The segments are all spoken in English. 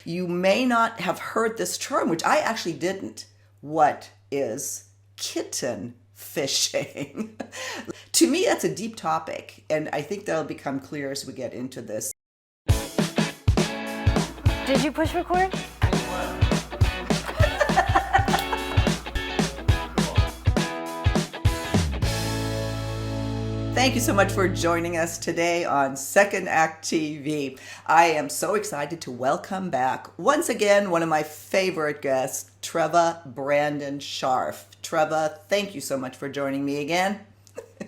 You may not have heard this term, which I actually didn't. What is kitten fishing? To me, that's a deep topic, and I think that'll become clear as we get into this. Did you push record? Thank you so much for joining us today on Second Act TV. I am so excited to welcome back once again one of my favorite guests, Treva Brandon Scharf. Treva, thank you so much for joining me again.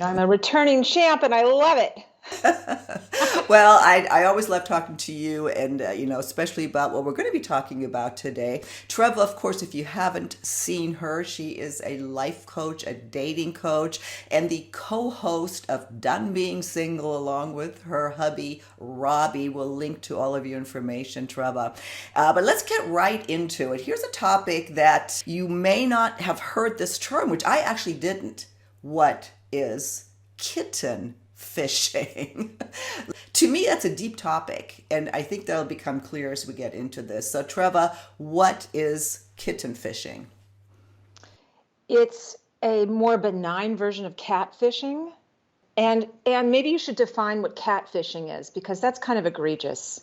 I'm a returning champ and I love it. Well, I always love talking to you and, especially about what we're going to be talking about today. Treva, of course, if you haven't seen her, she is a life coach, a dating coach, and the co-host of Done Being Single along with her hubby, Robbie. We'll link to all of your information, Treva. But let's get right into it. Here's a topic that you may not have heard this term, which I actually didn't. What is kitten fishing? To me, that's a deep topic, and I think that'll become clear as we get into this. So, Treva, what is kitten fishing? It's a more benign version of catfishing. And maybe you should define what catfishing is, because that's kind of egregious.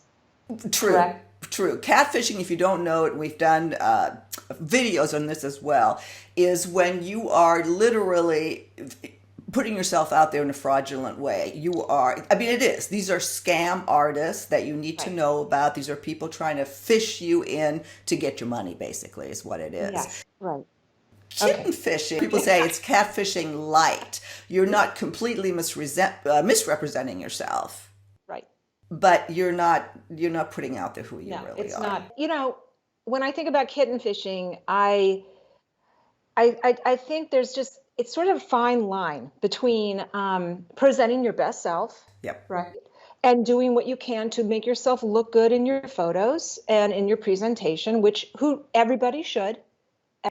True. Correct? True. Catfishing, if you don't know it, we've done videos on this as well, is when you are literally putting yourself out there in a fraudulent way. It is. These are scam artists that you need to know about. These are people trying to fish you in to get your money, basically, is what it is. Yes, right. Kitten fishing, people say it's catfishing light. You're not completely misrepresenting yourself. Right. But you're not putting out there who you really it's are. not. When I think about kitten fishing, I think it's sort of a fine line between presenting your best self, Yep. right, and doing what you can to make yourself look good in your photos and in your presentation, who everybody should.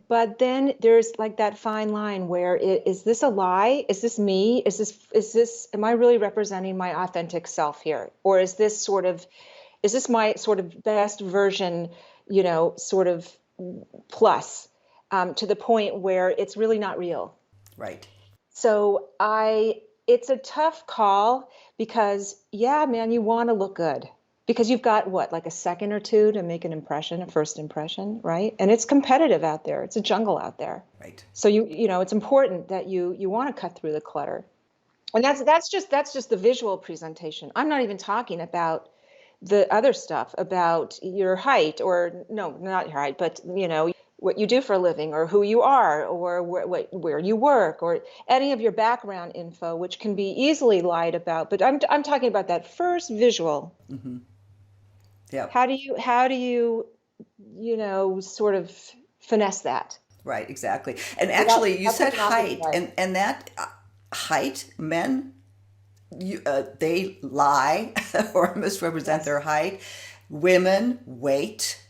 But then there's like that fine line where is this a lie? Is this me? Am I really representing my authentic self here? Or is this my sort of best version, sort of plus to the point where it's really not real? Right. So it's a tough call because, yeah, man, you want to look good because you've got like a second or two to make a first impression, right? And it's competitive out there. It's a jungle out there. Right. So it's important that you want to cut through the clutter. And that's just the visual presentation. I'm not even talking about the other stuff about your height or no, not your height, but what you do for a living or who you are or where you work or any of your background info, which can be easily lied about. But I'm talking about that first visual. Mm-hmm. Yeah. How do you sort of finesse that? Right, exactly. And actually, you said height, right. and that height, men, they lie or misrepresent their height. Women, weight,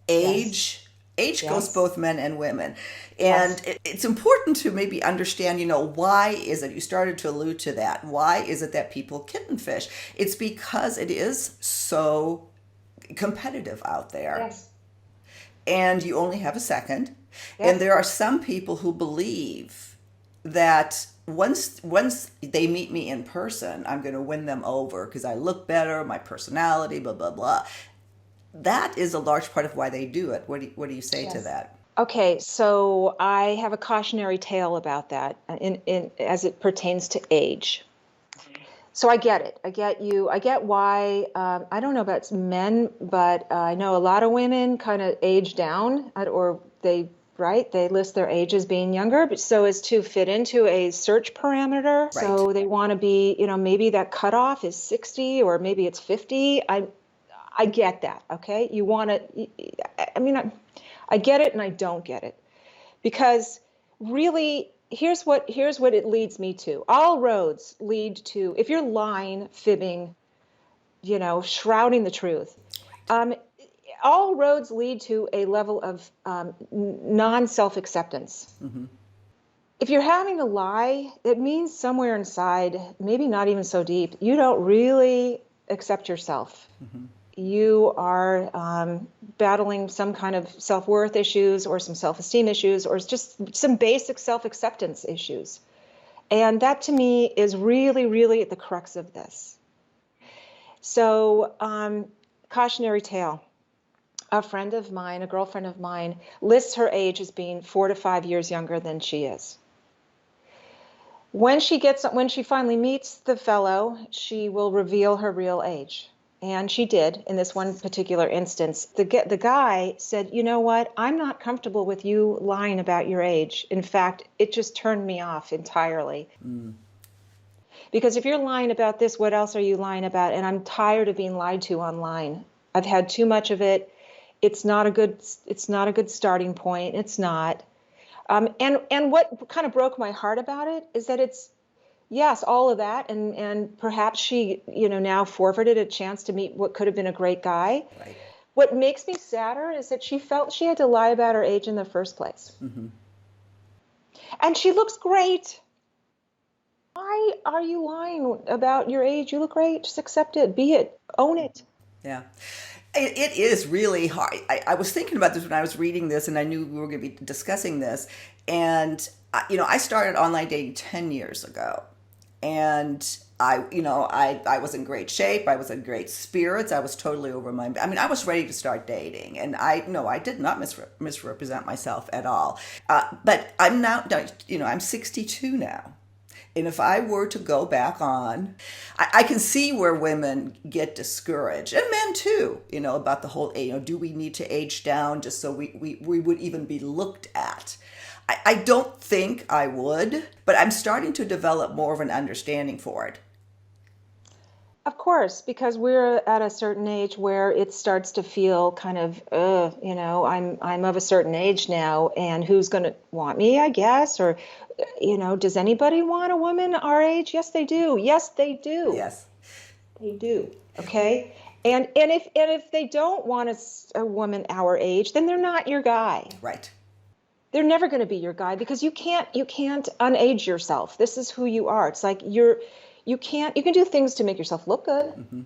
age. Age goes both men and women. And it's important to maybe understand, why is it, you started to allude to that, why is it that people kitten fish? It's because it is so competitive out there. Yes. And you only have a second. Yes. And there are some people who believe that once they meet me in person, I'm going to win them over because I look better, my personality, blah, blah, blah. That is a large part of why they do it. What do you say to that? Okay, so I have a cautionary tale about that as it pertains to age. So I get it. I get you. I get why. I don't know about men, but I know a lot of women kind of age down, or they list their age as being younger, but so as to fit into a search parameter. Right. So they want to be, maybe that cutoff is 60 or maybe it's 50. I get that, okay? You want to, I get it and I don't get it. Because really, here's what it leads me to. All roads lead to, if you're lying, fibbing, shrouding the truth, all roads lead to a level of non-self-acceptance. Mm-hmm. If you're having to lie, it means somewhere inside, maybe not even so deep, you don't really accept yourself. Mm-hmm. You are battling some kind of self-worth issues or some self-esteem issues or just some basic self-acceptance issues. And that to me is really, really at the crux of this. So, cautionary tale. A friend of mine, a girlfriend of mine, lists her age as being 4 to 5 years younger than she is. When she finally meets the fellow, she will reveal her real age. And she did in this one particular instance. The guy said, you know what? I'm not comfortable with you lying about your age. In fact, it just turned me off entirely. Because if you're lying about this, what else are you lying about? And I'm tired of being lied to online. I've had too much of it. It's not a good starting point. It's not. And what kind of broke my heart about it is that it's, yes, all of that, and perhaps she, now forfeited a chance to meet what could have been a great guy. Right. What makes me sadder is that she felt she had to lie about her age in the first place. Mm-hmm. And she looks great. Why are you lying about your age? You look great. Just accept it. Be it. Own it. Yeah. It is really hard. I was thinking about this when I was reading this, and I knew we were going to be discussing this. And, I started online dating 10 years ago. And I was in great shape. I was in great spirits. I was totally over my, I was ready to start dating. And I did not misrepresent myself at all. But I'm now, I'm 62 now. And if I were to go back on, I can see where women get discouraged, and men too, about the whole, do we need to age down just so we would even be looked at? I don't think I would, but I'm starting to develop more of an understanding for it. Of course, because we're at a certain age where it starts to feel kind of, I'm of a certain age now, and who's going to want me, I guess, or, does anybody want a woman our age? Yes, they do. Yes, they do. Yes, they do. Okay, and if they don't want a woman our age, then they're not your guy. Right. They're never going to be your guy because you can't unage yourself. This is who you are. It's like you can do things to make yourself look good, mm-hmm.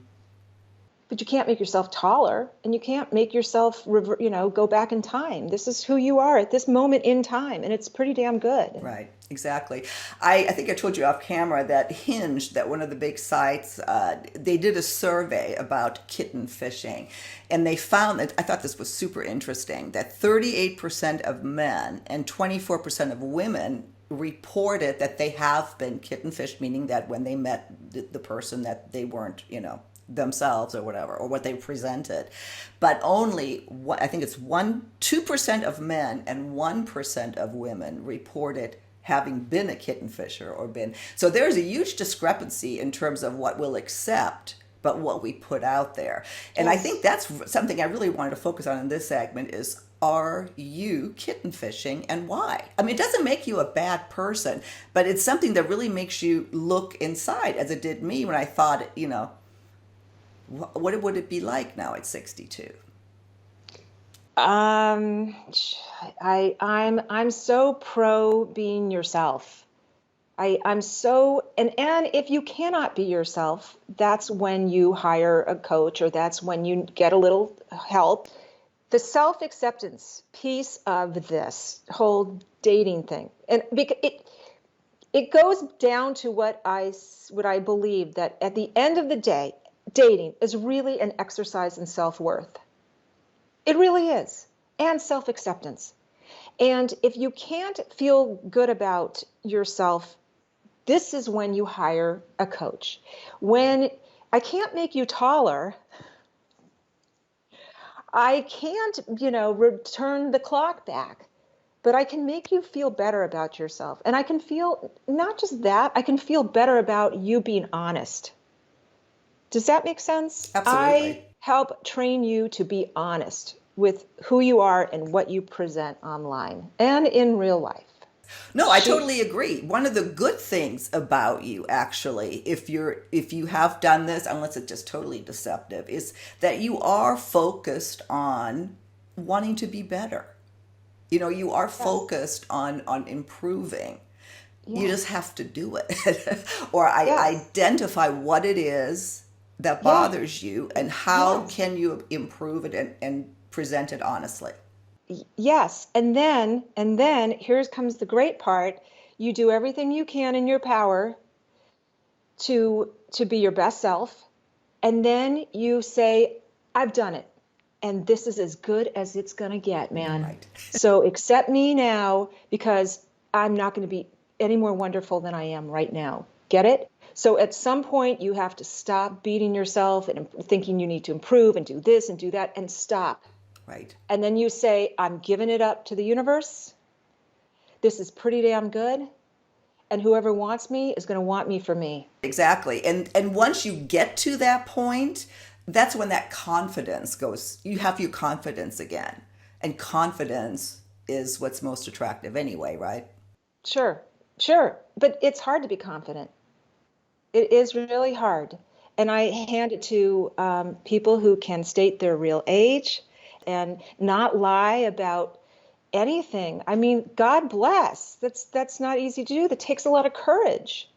but you can't make yourself taller, and you can't make yourself, go back in time. This is who you are at this moment in time, and it's pretty damn good. Right, exactly. I think I told you off camera that Hinge, that one of the big sites, they did a survey about kitten fishing, and they found that, I thought this was super interesting, that 38% of men and 24% of women reported that they have been kitten fished, meaning that when they met the person that they weren't, themselves or whatever, or what they presented. But only, I think it's 2% of men and 1% of women reported having been a kitten fisher or been. So there's a huge discrepancy in terms of what we'll accept, but what we put out there. And yes. I think that's something I really wanted to focus on in this segment is, are you kitten fishing and why? It doesn't make you a bad person, but it's something that really makes you look inside, as it did me when I thought, what would it be like now at 62? I'm so pro being yourself. I'm so, and if you cannot be yourself, that's when you hire a coach, or that's when you get a little help. The self-acceptance piece of this whole dating thing, and it goes down to what I believe, that at the end of the day, dating is really an exercise in self-worth. It really is, and self-acceptance. And if you can't feel good about yourself, this is when you hire a coach. When I can't make you taller, I can't, return the clock back, but I can make you feel better about yourself. And I can feel, not just that, I can feel better about you being honest. Does that make sense? Absolutely. I help train you to be honest with who you are and what you present online and in real life. No, I totally agree. One of the good things about you, actually, if you have done this, unless it's just totally deceptive, is that you are focused on wanting to be better. You are focused on improving. Yes. You just have to do it. Or identify what it is that bothers you and how can you improve it and present it honestly. Yes. And then here comes the great part. You do everything you can in your power to be your best self. And then you say, I've done it. And this is as good as it's going to get, man. Right. So accept me now because I'm not going to be any more wonderful than I am right now. Get it? So at some point, you have to stop beating yourself and thinking you need to improve and do this and do that and stop. Right. And then you say, I'm giving it up to the universe. This is pretty damn good. And whoever wants me is going to want me for me. Exactly. And once you get to that point, that's when that confidence goes. You have your confidence again. And confidence is what's most attractive anyway, right? Sure, sure. But it's hard to be confident. It is really hard. And I hand it to people who can state their real age and not lie about anything. I mean, God bless. That's not easy to do. That takes a lot of courage.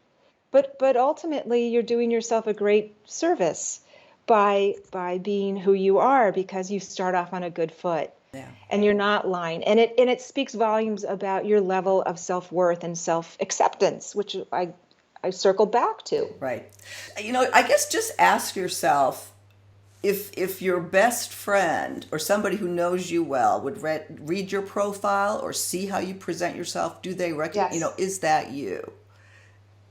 But ultimately, you're doing yourself a great service by being who you are because you start off on a good foot. Yeah. And you're not lying. And it speaks volumes about your level of self-worth and self-acceptance, which I circled back to. Right. I guess just ask yourself if your best friend or somebody who knows you well would read your profile or see how you present yourself, do they recognize, Yes. is that you?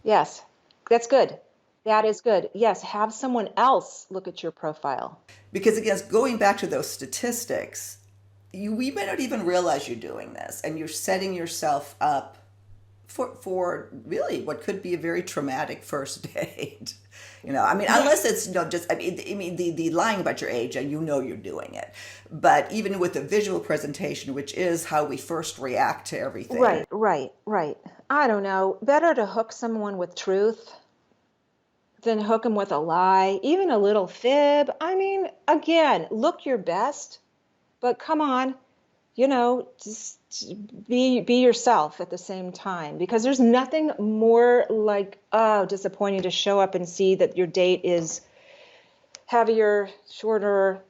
Yes. That's good. That is good. Yes. Have someone else look at your profile. Because again, going back to those statistics, we may not even realize you're doing this and you're setting yourself up for really what could be a very traumatic first date. Unless it's just the lying about your age and you're doing it. But even with the visual presentation, which is how we first react to everything. Right. I don't know. Better to hook someone with truth than hook them with a lie, even a little fib. I mean, again, look your best, but come on, just be yourself at the same time, because there's nothing more like disappointing to show up and see that your date is heavier, shorter,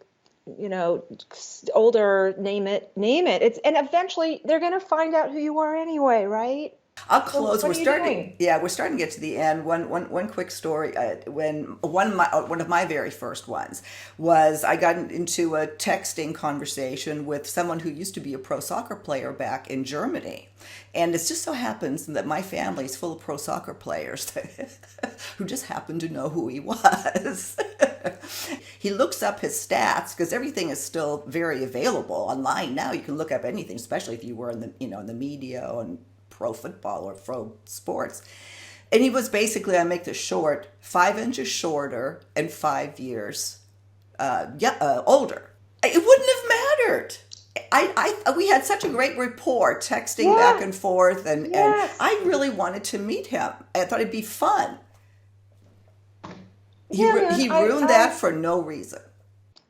older, name it. And eventually they're going to find out who you are anyway, right? I'll close. So what are you doing? We're starting to get to the end. One quick story. When one of my very first ones was I got into a texting conversation with someone who used to be a pro soccer player back in Germany, and it just so happens that my family is full of pro soccer players who just happened to know who he was. He looks up his stats because everything is still very available online now. You can look up anything, especially if you were in the in the media and pro football or pro sports. And he was basically, I make this short, 5 inches shorter and 5 years older. It wouldn't have mattered. We had such a great rapport, texting back and forth, and I really wanted to meet him. I thought it'd be fun. He ruined that for no reason.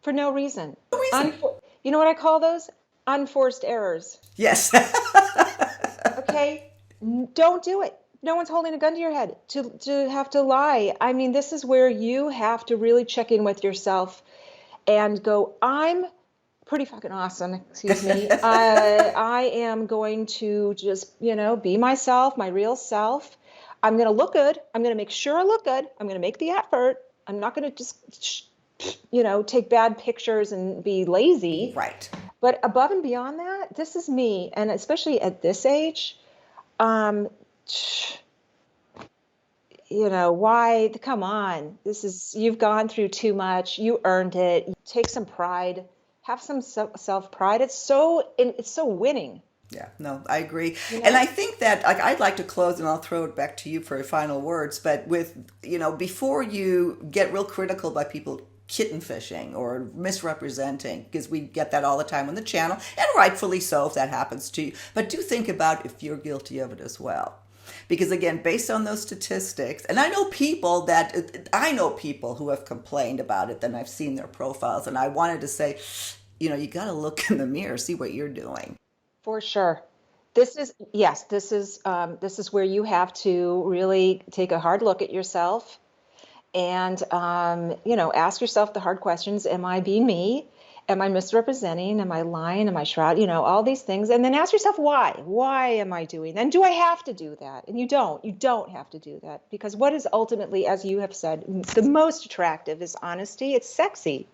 For no reason. No reason. You know what I call those? Unforced errors. Yes. Okay? Don't do it. No one's holding a gun to your head to have to lie. I mean, this is where you have to really check in with yourself and go, I'm pretty fucking awesome. Excuse me. I am going to just, be myself, my real self. I'm going to look good. I'm going to make sure I look good. I'm going to make the effort. I'm not going to just, take bad pictures and be lazy. Right. But above and beyond that, this is me. And especially at this age, why? Come on. You've gone through too much. You earned it. Take some pride. Have some self-pride. It's so winning. Yeah, no, I agree. And I think that I'd like to close, and I'll throw it back to you for your final words. But with, before you get real critical about people kitten fishing or misrepresenting, because we get that all the time on the channel, and rightfully so if that happens to you. But do think about if you're guilty of it as well. Because again, based on those statistics, and I know people who have complained about it, then I've seen their profiles, and I wanted to say, you got to look in the mirror, see what you're doing. For sure. This is where you have to really take a hard look at yourself and, ask yourself the hard questions. Am I being me? Am I misrepresenting? Am I lying? Am I shrouding? You know, all these things. And then ask yourself why. Why am I doing that? And do I have to do that? And you don't. You don't have to do that, because what is ultimately, as you have said, the most attractive is honesty. It's sexy.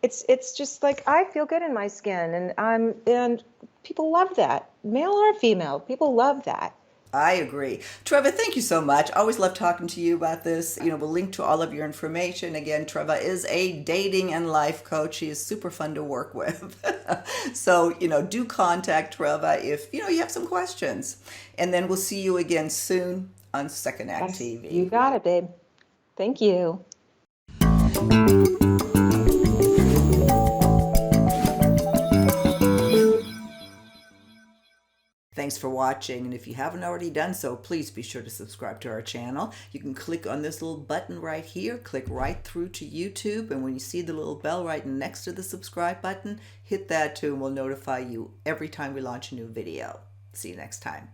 It's just like, I feel good in my skin, and people love that, male or female. People love that. I agree. Treva, thank you so much. Always love talking to you about this. We'll link to all of your information. Again, Treva is a dating and life coach. She is super fun to work with. So, do contact Treva if, you have some questions. And then we'll see you again soon on Second Act Yes, TV. you got it, babe. Thank you. Thanks for watching, and if you haven't already done so, please be sure to subscribe to our channel. You can click on this little button right here, click right through to YouTube, and when you see the little bell right next to the subscribe button, hit that too, and we'll notify you every time we launch a new video. See you next time.